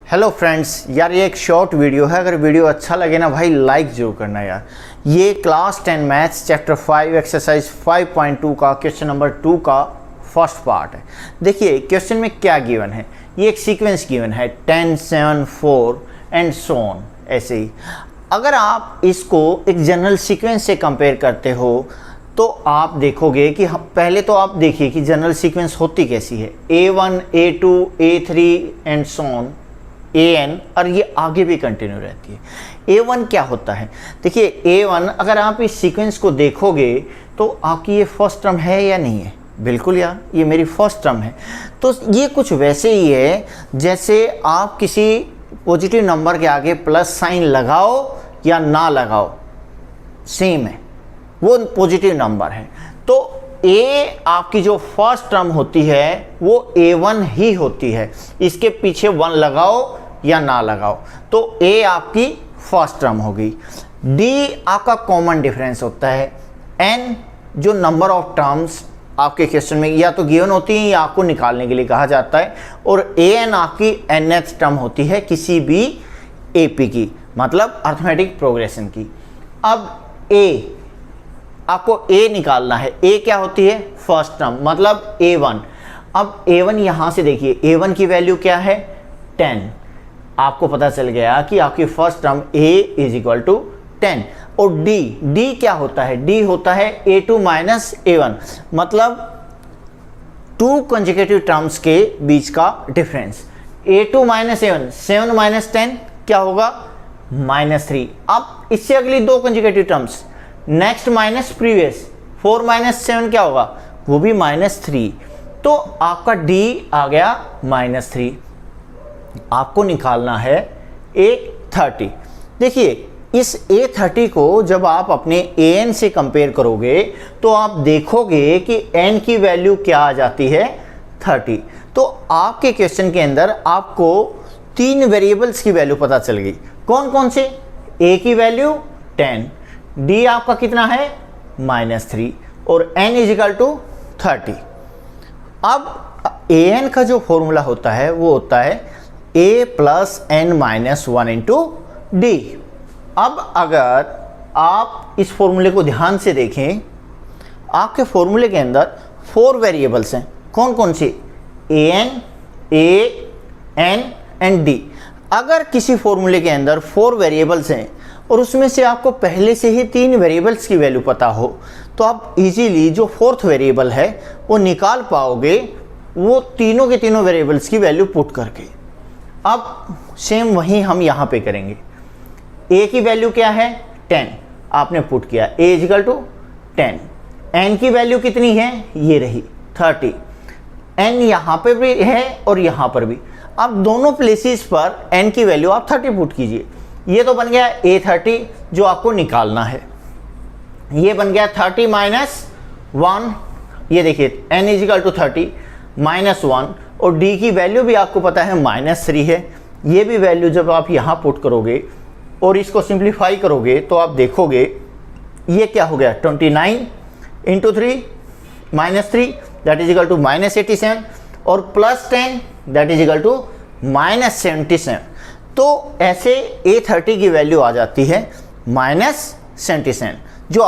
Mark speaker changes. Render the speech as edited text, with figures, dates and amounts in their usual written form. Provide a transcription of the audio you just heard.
Speaker 1: Hello friends, यार ये एक शॉर्ट वीडियो है। अगर वीडियो अच्छा लगे ना भाई लाइक जरूर करना यार। ये क्लास 10 मैथ्स चैप्टर 5 एक्सरसाइज 5.2 का क्वेश्चन नंबर 2 का फर्स्ट पार्ट है। देखिए क्वेश्चन में क्या गिवन है, ये एक सीक्वेंस गिवन है 10, 7, 4 एंड सो ऑन। ऐसे ही अगर आप इसको एक जनरल सीक्वेंस से कंपेयर करते हो तो आप देखोगे कि पहले तो आप देखिए कि जनरल सीक्वेंस होती कैसी है। A1, A2, A3 and so on AN, और ये आगे भी कंटिन्यू रहती है। A1 क्या होता है, देखिए A1 अगर आप इस सीक्वेंस को देखोगे तो आपकी ये फर्स्ट टर्म है या नहीं है। बिल्कुल यार, ये मेरी फर्स्ट टर्म है। तो ये कुछ वैसे ही है जैसे आप किसी पॉजिटिव नंबर के आगे प्लस साइन लगाओ या ना लगाओ, सेम है, वो पॉजिटिव नंबर है। तो A आपकी जो फर्स्ट टर्म होती है वो A1 ही होती है, इसके पीछे 1 लगाओ या ना लगाओ तो A आपकी फर्स्ट टर्म होगी। D आपका कॉमन डिफरेंस होता है। N जो नंबर ऑफ टर्म्स आपके क्वेश्चन में या तो गिवन होती है या आपको निकालने के लिए कहा जाता है, और AN आपकी nth टर्म होती है किसी भी AP की, मतलब अर्थमेटिक प्रोग्रेशन की। अब A आपको A निकालना है। A क्या होती है, फर्स्ट टर्म, मतलब A1। अब A1 यहां से देखिए, A1 की वैल्यू क्या है 10। आपको पता चल गया कि आपकी फर्स्ट टर्म A = 10। और D क्या होता है, D होता है A2 माइनस A1, मतलब 2 कंसेक्यूटिव टर्म्स के बीच का difference. A2 minus A1, 7 minus 10 क्या होगा, -3। अब इससे अगली 2 consecutive terms, next minus previous, 4 minus 7 क्या होगा, वो भी -3। तो आपका D आ गया -3। आपको निकालना है A30। देखिए इस A30 को जब आप अपने AN से कंपेयर करोगे तो आप देखोगे कि N की वैल्यू क्या आ जाती है, 30। तो आपके क्वेश्चन के अंदर आपको 3 वेरिएबल्स की वैल्यू पता चल गई। कौन कौन से, A की वैल्यू 10, D आपका कितना है -3 और N = 30। अब AN का जो फॉर्मूला होता है वो होता है A + N-1 × D। अब अगर आप इस फॉर्मूले को ध्यान से देखें, आपके फॉर्मूले के अंदर 4 वेरिएबल्स हैं। कौन कौन से, AN, A, N and D। अगर किसी फॉर्मूले के अंदर 4 वेरिएबल्स हैं और उसमें से आपको पहले से ही 3 वेरिएबल्स की वैल्यू पता हो तो आप इजीली जो 4th वेरिएबल है वो निकाल पाओगे, वो तीनों के तीनों वेरिएबल्स की वैल्यू पुट करके। अब सेम वही हम यहाँ पे करेंगे। A की वैल्यू क्या है 10, आपने पुट किया, A = 10। N की वैल्यू कितनी है, ये रही 30। N यहाँ पे भी है और यहाँ पर भी। अब दोनों प्लेसेस पर N की वैल्यू आप 30 पुट कीजिए। ये तो बन गया A30 जो आपको निकालना है। ये बन गया 30 - 1, ये देखिए N = 30 -1, और D की वैल्यू भी आपको पता है -3 है। ये भी वैल्यू जब आप यहाँ पुट करोगे और इसको सिंप्लीफाई करोगे तो आप देखोगे ये क्या हो गया, 29 × 3 -3 दैट इज = -87, और +10 दैट इज = -77। तो ऐसे A30 की वैल्यू आ जाती है -77।